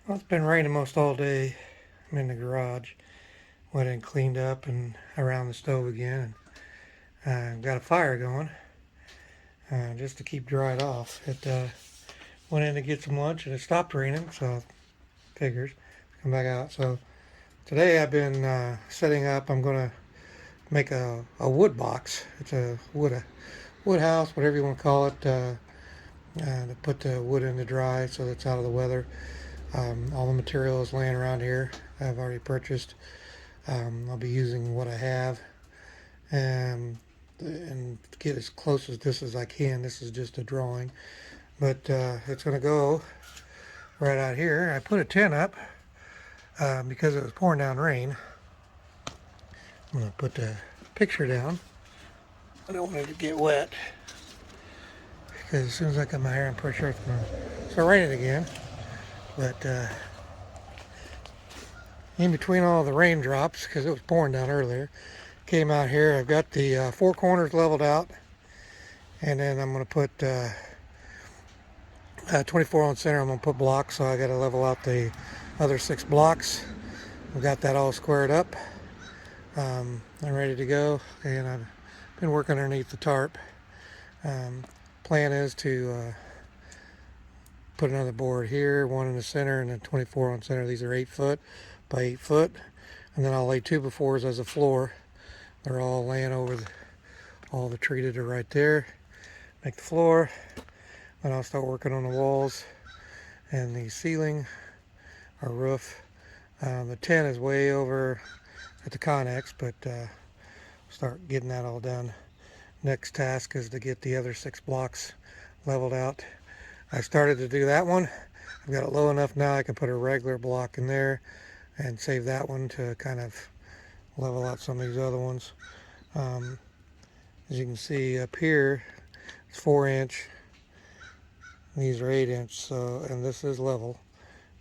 Well, it's been raining most all day. I'm in the garage. Went and cleaned up and around the stove again. And got a fire going just to keep dried off. It went in to get some lunch and it stopped raining, so figures come back out. So today I've been setting up. I'm going to make a wood box. It's a wood house, whatever you want to call it, to put the wood in to dry so it's out of the weather. All the material is laying around here. I've already purchased. I'll be using what I have and get as close as this as I can. This is just a drawing, but it's going to go right out here. I put a tent up because it was pouring down rain. I'm going to put the picture down. I don't want it to get wet because as soon as I cut my hair, I'm pretty sure it's going to start raining again. But in between all the raindrops, because it was pouring down earlier, came out here. I've got the four corners leveled out, and then I'm going to put 24 on center. I'm going to put blocks, so I got to level out the other 6 blocks. We've got that all squared up. I'm ready to go, and I've been working underneath the tarp. Plan is to put another board here, one in the center, and then 24 on center. These are 8 foot by 8 foot, and then I'll lay 2x4s as a floor. They're all laying over all the treated are right there. Make the floor, then I'll start working on the walls and the ceiling or roof. The tent is way over at the Connex, but start getting that all done. Next task is to get the other 6 blocks leveled out. I started to do that one. I've got it low enough now I can put a regular block in there and save that one to kind of level out some of these other ones. As you can see up here, it's 4-inch. These are 8-inch, so, and this is level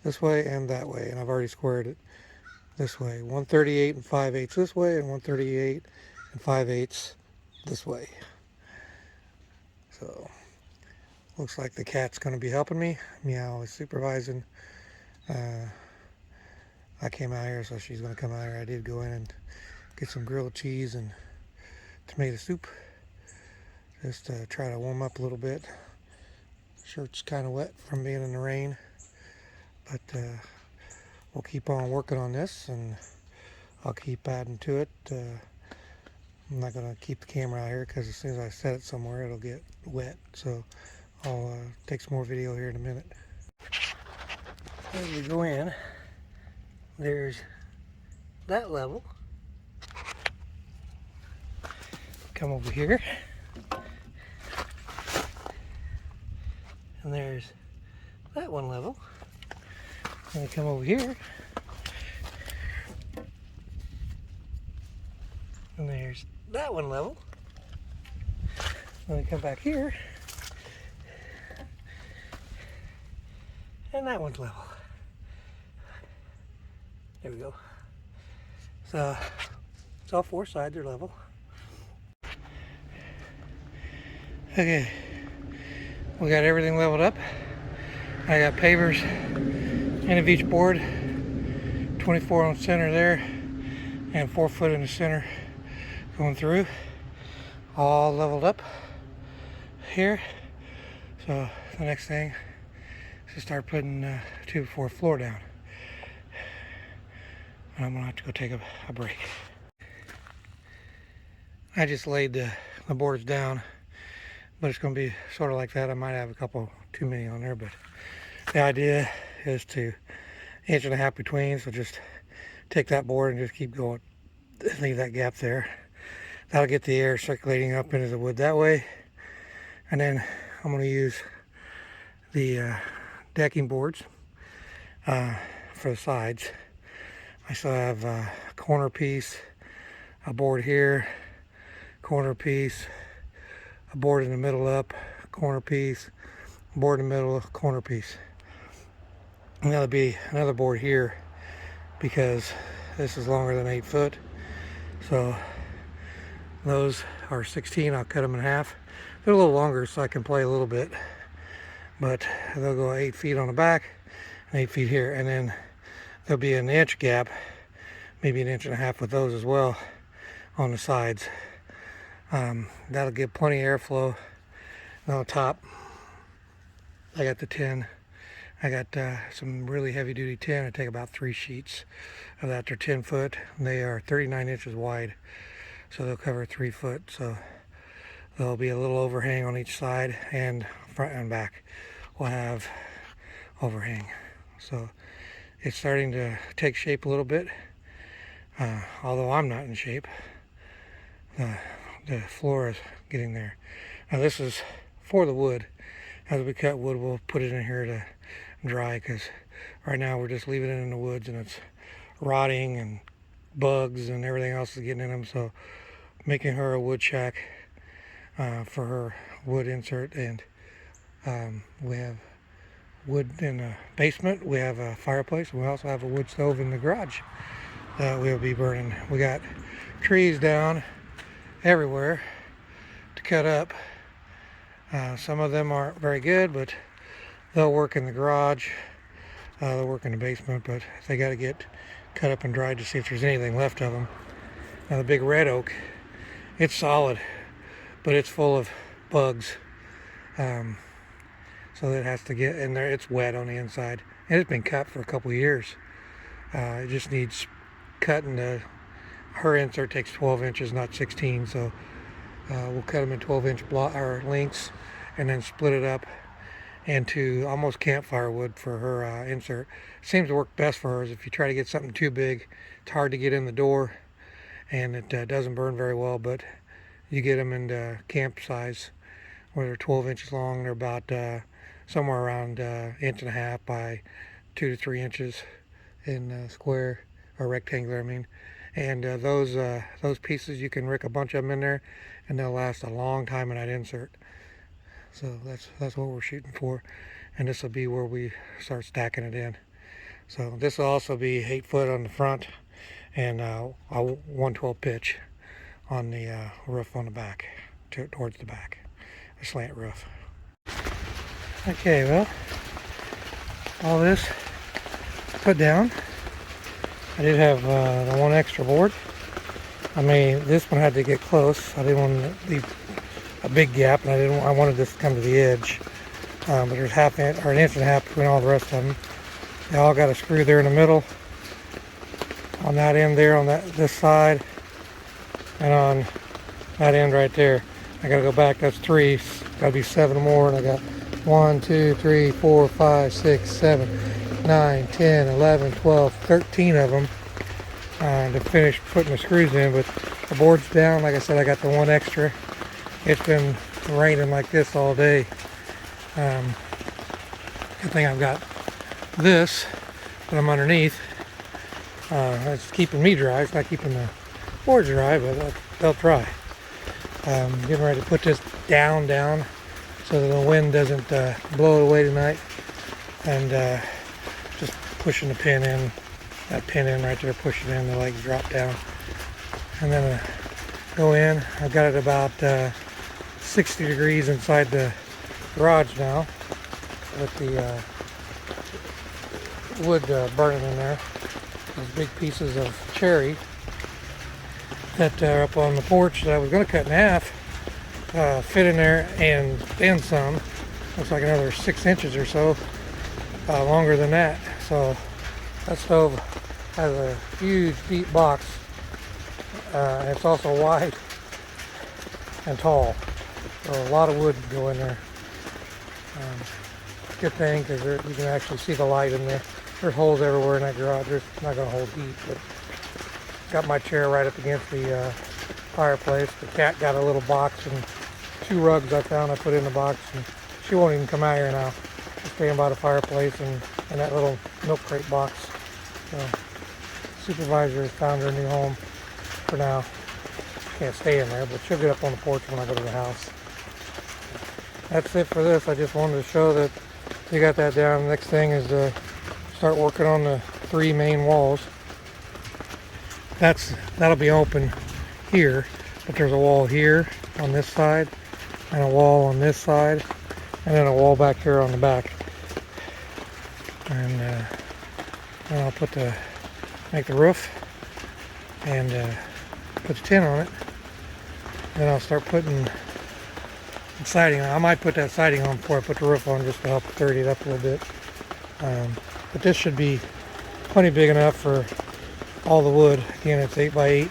this way and that way, and I've already squared it this way. 138 and 5/8 this way, and 138 and 5/8 this way. So looks like the cat's going to be helping me. Meow is supervising. I came out here, so she's going to come out here. I did go in and get some grilled cheese and tomato soup just to try to warm up a little bit. Shirt's kind of wet from being in the rain, but we'll keep on working on this, and I'll keep adding to it. I'm not going to keep the camera out here because as soon as I set it somewhere, it'll get wet. So I'll take some more video here in a minute. As we go in, there's that level. Come over here, and there's that one level. And we come over here, and there's that one level. Then we come back here, and that one's level. There we go. So it's all 4 sides are level. Okay, we got everything leveled up. I got pavers end of each board, 24 on center there, and 4 foot in the center going through, all leveled up here. So the next thing is to start putting 2x4 floor down. And I'm gonna have to go take a break. I just laid the boards down, but it's gonna be sort of like that. I might have a couple too many on there, but the idea is to 1.5 inches between, so just take that board and just keep going, leave that gap there. That'll get the air circulating up into the wood that way. And then I'm going to use the decking boards for the sides. I still have a corner piece, a board here, corner piece, a board in the middle up, corner piece, board in the middle, corner piece. And that'll be another board here because this is longer than 8 foot. So those are 16. I'll cut them in half. They're a little longer so I can play a little bit, but they'll go 8 feet on the back and 8 feet here, and then there'll be an inch gap, maybe an inch and a half with those as well on the sides. That'll give plenty of airflow. And on top, I got the tin. I got some really heavy duty tin. I take about 3 sheets of that. They're 10 foot. They are 39 inches wide, so they'll cover 3 foot. So there'll be a little overhang on each side, and front and back will have overhang. So it's starting to take shape a little bit, although I'm not in shape. The floor is getting there. Now this is for the wood. As we cut wood, we'll put it in here to dry, because right now we're just leaving it in the woods and it's rotting and bugs and everything else is getting in them. So making her a wood shack for her wood insert, and we have wood in the basement. We have a fireplace. We also have a wood stove in the garage that we'll be burning. We got trees down everywhere to cut up. Some of them aren't very good, but they'll work in the garage. They'll work in the basement, but they got to get cut up and dried to see if there's anything left of them. Now the big red oak, it's solid, but it's full of bugs. So it has to get in there. It's wet on the inside, and it's been cut for a couple of years. It just needs cutting. Her insert takes 12 inches, not 16, so we'll cut them in 12-inch block or lengths, and then split it up into almost campfire wood for her insert. Seems to work best for hers. If you try to get something too big, it's hard to get in the door, and it doesn't burn very well. But you get them into camp size, where they're 12 inches long. They're about somewhere around inch and a half by 2 to 3 inches in square or rectangular, I mean. And those pieces, you can rick a bunch of them in there, and they'll last a long time in that insert. So that's what we're shooting for, and this will be where we start stacking it in. So this will also be 8 foot on the front, and a 112 pitch on the roof on the back, towards the back, a slant roof. Okay, well, all this put down. I did have the one extra board. I mean, this one had to get close. I didn't want to leave a big gap, and I wanted this to come to the edge. But there's an inch and a half between all the rest of them. They all got a screw there in the middle, on that end there, on this side, and on that end right there. I gotta go back. That's 3. Gotta be 7 more, and I got 1, 2, 3, 4, 5, 6, 7, 9, 10, 11, 12, 13 of them to finish putting the screws in. But the board's down. Like I said, I got the one extra. It's been raining like this all day. Good thing I've got this that I'm underneath. It's keeping me dry. It's not keeping the boards dry, but they'll dry. Getting ready to put this down so that the wind doesn't blow it away tonight. And just pushing the pin in, that pin in right there, push it in, the legs drop down. And then go in. I've got it about 60 degrees inside the garage now, with the wood burning in there. These big pieces of cherry that are up on the porch that I was going to cut in half fit in there, and then some. Looks like another 6 inches or so longer than that. So that stove has a huge deep box. It's also wide and tall, so a lot of wood can go in there. Good thing, because you can actually see the light in there. There's holes everywhere in that garage. It's not going to hold heat, but got my chair right up against the fireplace. The cat got a little box and 2 rugs I found I put in the box, and she won't even come out here now. She's staying by the fireplace and in that little milk crate box. So supervisor has found her new home for now. Can't stay in there, but she'll get up on the porch when I go to the house. That's it for this. I just wanted to show that we got that down. The next thing is to start working on the 3 main walls. That'll be open here, but there's a wall here on this side, and a wall on this side, and then a wall back here on the back. and then I'll make the roof and put the tin on it. Then I'll start putting the siding on. I might put that siding on before I put the roof on, just to help dirty it up a little bit. But this should be plenty big enough for all the wood. Again, it's 8 by 8.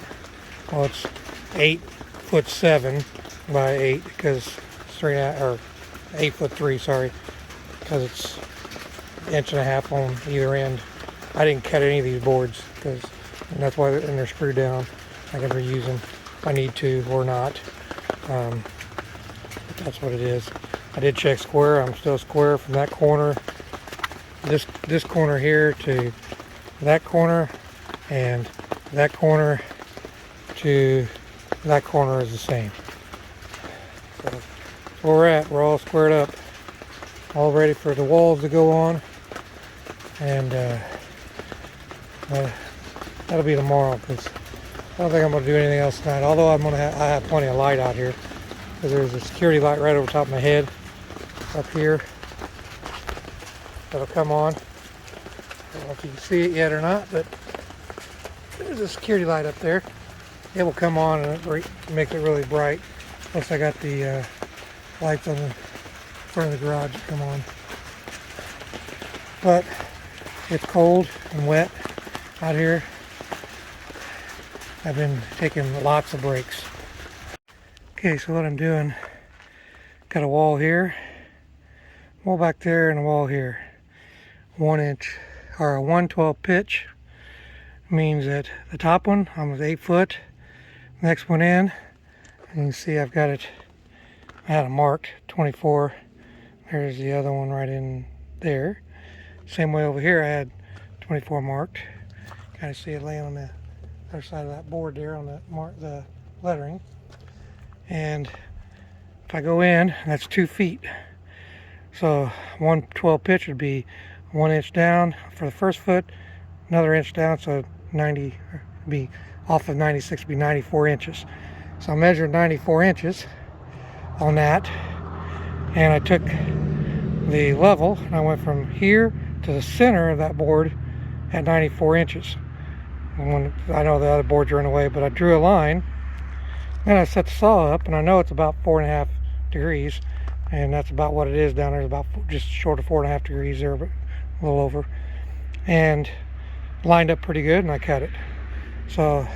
Well, it's 8'7" by 8 because it's 8'3", sorry, because it's 1.5" on either end. I didn't cut any of these boards and that's why they're screwed down. I can reuse them if I need to or not. But that's what it is. I did check square. I'm still square from that corner, this corner here to that corner, and that corner to that corner is the same. So that's where we're at. We're all squared up, all ready for the walls to go on, and that'll be tomorrow, because I don't think I'm going to do anything else tonight. Although I have plenty of light out here, because there's a security light right over top of my head up here that'll come on. I don't know if you can see it yet or not, but there's a security light up there. It will come on and it makes it really bright. Plus I got the lights on the front of the garage that come on. But it's cold and wet out here. I've been taking lots of breaks. Okay, so what I'm doing, got a wall here, wall back there, and a wall here. 1 inch or a 1/12 pitch means that the top one, I'm with 8 foot. Next one in, and you can see I've got it, I had it marked 24. There's the other one right in there. Same way over here, I had 24 marked. Kind of see it laying on the other side of that board there on the lettering. And if I go in, that's 2 feet. So 1/12 pitch would be 1 inch down for the first foot, another inch down, so 90 be off of 96 would be 94 inches. So I measured 94 inches on that, and I took the level and I went from here to the center of that board at 94 inches. And I know the other boards are in the way, but I drew a line. Then I set the saw up, and I know it's about 4.5 degrees, and that's about what it is down there. It's about just short of 4.5 degrees there, but a little over. And lined up pretty good, and I cut it. So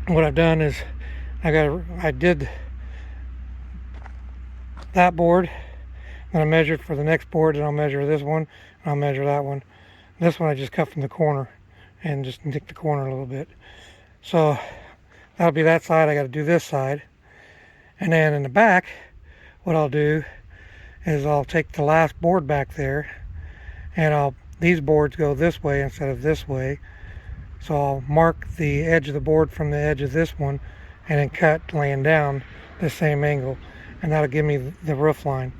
what I've done is I did that board, then I measured for the next board, and I'll measure this one, and I'll measure that one. This one I just cut from the corner and just nicked the corner a little bit. So that'll be that side. I got to do this side. And then in the back, what I'll do is I'll take the last board back there, and these boards go this way instead of this way. So I'll mark the edge of the board from the edge of this one, and then cut laying down the same angle, and that'll give me the roof line.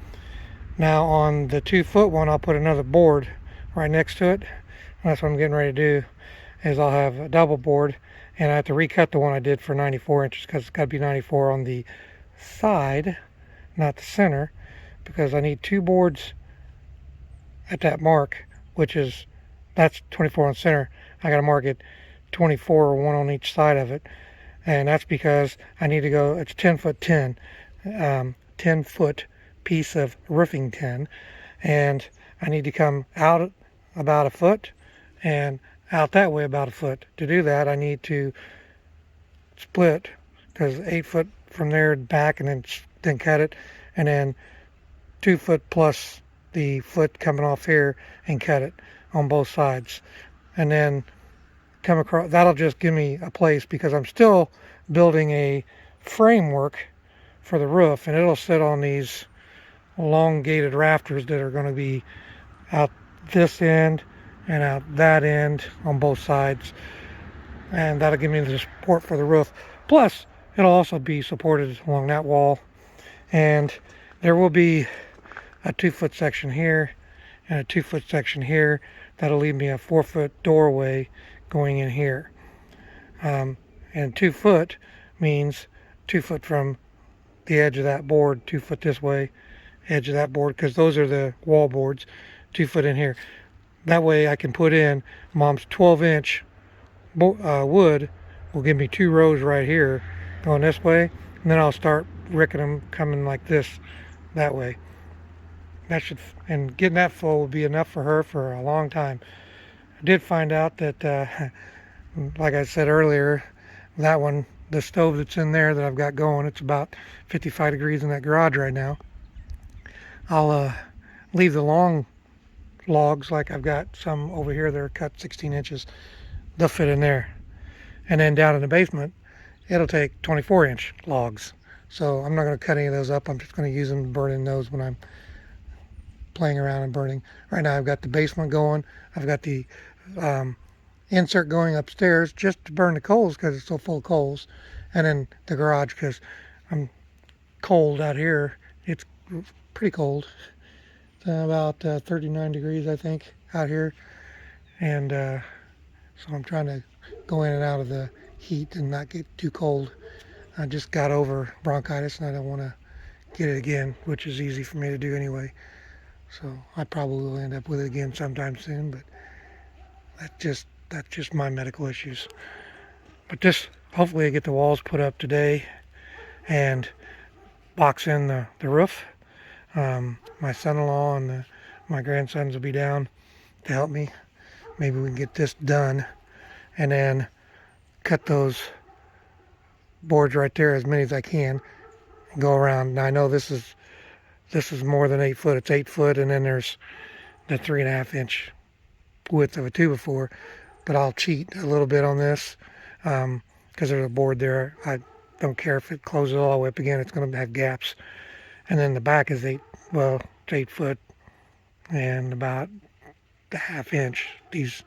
Now on the 2 foot one, I'll put another board right next to it. And that's what I'm getting ready to do, is I'll have a double board, and I have to recut the one I did for 94 inches because it's got to be 94 on the side, not the center, because I need 2 boards at that mark, that's 24 on center. I got to mark it 24, or 1 on each side of it, and that's because I need to go, it's 10 foot 10 foot piece of roofing tin, and I need to come out about 1 foot and out that way about 1 foot. To do that, I need to split, because 8 foot from there back, and then cut it, and then 2 foot plus the foot coming off here and cut it on both sides, and then come across. That'll just give me a place, because I'm still building a framework for the roof, and it'll sit on these elongated rafters that are going to be out this end and out that end on both sides, and that'll give me the support for the roof. Plus it'll also be supported along that wall, and there will be a 2 foot section here and a 2 foot section here. That'll leave me a 4 foot doorway going in here, and 2 foot means 2 foot from the edge of that board, 2 foot this way, edge of that board, because those are the wall boards, 2 foot in here. That way I can put in Mom's 12-inch wood. Will give me 2 rows right here going this way, and then I'll start ricking them coming like this that way. That should, and getting that full will be enough for her for a long time. I did find out that like I said earlier, that one, the stove that's in there that I've got going, it's about 55 degrees in that garage right now. I'll leave the long logs, like I've got some over here that are cut 16 inches. They'll fit in there. And then down in the basement, it'll take 24-inch logs. So I'm not going to cut any of those up. I'm just going to use them to burn in those when I'm playing around and burning. Right now I've got the basement going. I've got the insert going upstairs just to burn the coals because it's so full of coals. And then the garage because I'm cold out here. It's pretty cold. It's about 39 degrees, I think, out here. And so I'm trying to go in and out of the heat and not get too cold. I just got over bronchitis and I don't want to get it again, which is easy for me to do anyway. So I probably will end up with it again sometime soon, but that's just my medical issues. But this, hopefully I get the walls put up today and box in the roof. My son-in-law and my grandsons will be down to help me. Maybe we can get this done and then cut those boards right there, as many as I can, and go around. Now I know this is more than 8 foot. It's 8 foot, and then there's the 3.5-inch width of a 2x4. But I'll cheat a little bit on this because there's a board there. I don't care if it closes all the way up again. It's going to have gaps. And then the back is 8 foot and about a 1/2 inch. These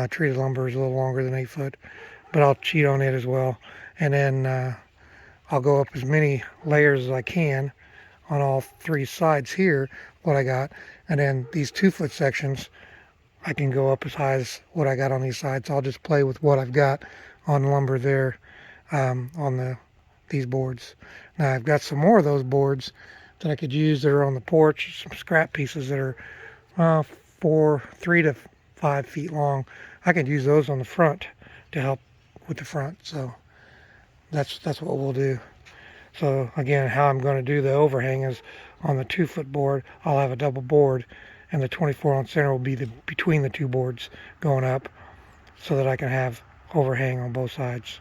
treated lumber is a little longer than 8 foot, but I'll cheat on it as well. And then I'll go up as many layers as I can on all 3 sides here, what I got. And then these 2-foot sections, I can go up as high as what I got on these sides. So I'll just play with what I've got on lumber there on these boards. Now I've got some more of those boards that I could use that are on the porch, some scrap pieces that are 3 to 5 feet long. I could use those on the front to help with the front. So that's what we'll do. So again, how I'm going to do the overhang is on the 2-foot board, I'll have a double board, and the 24 on center will be between the 2 boards going up so that I can have overhang on both sides.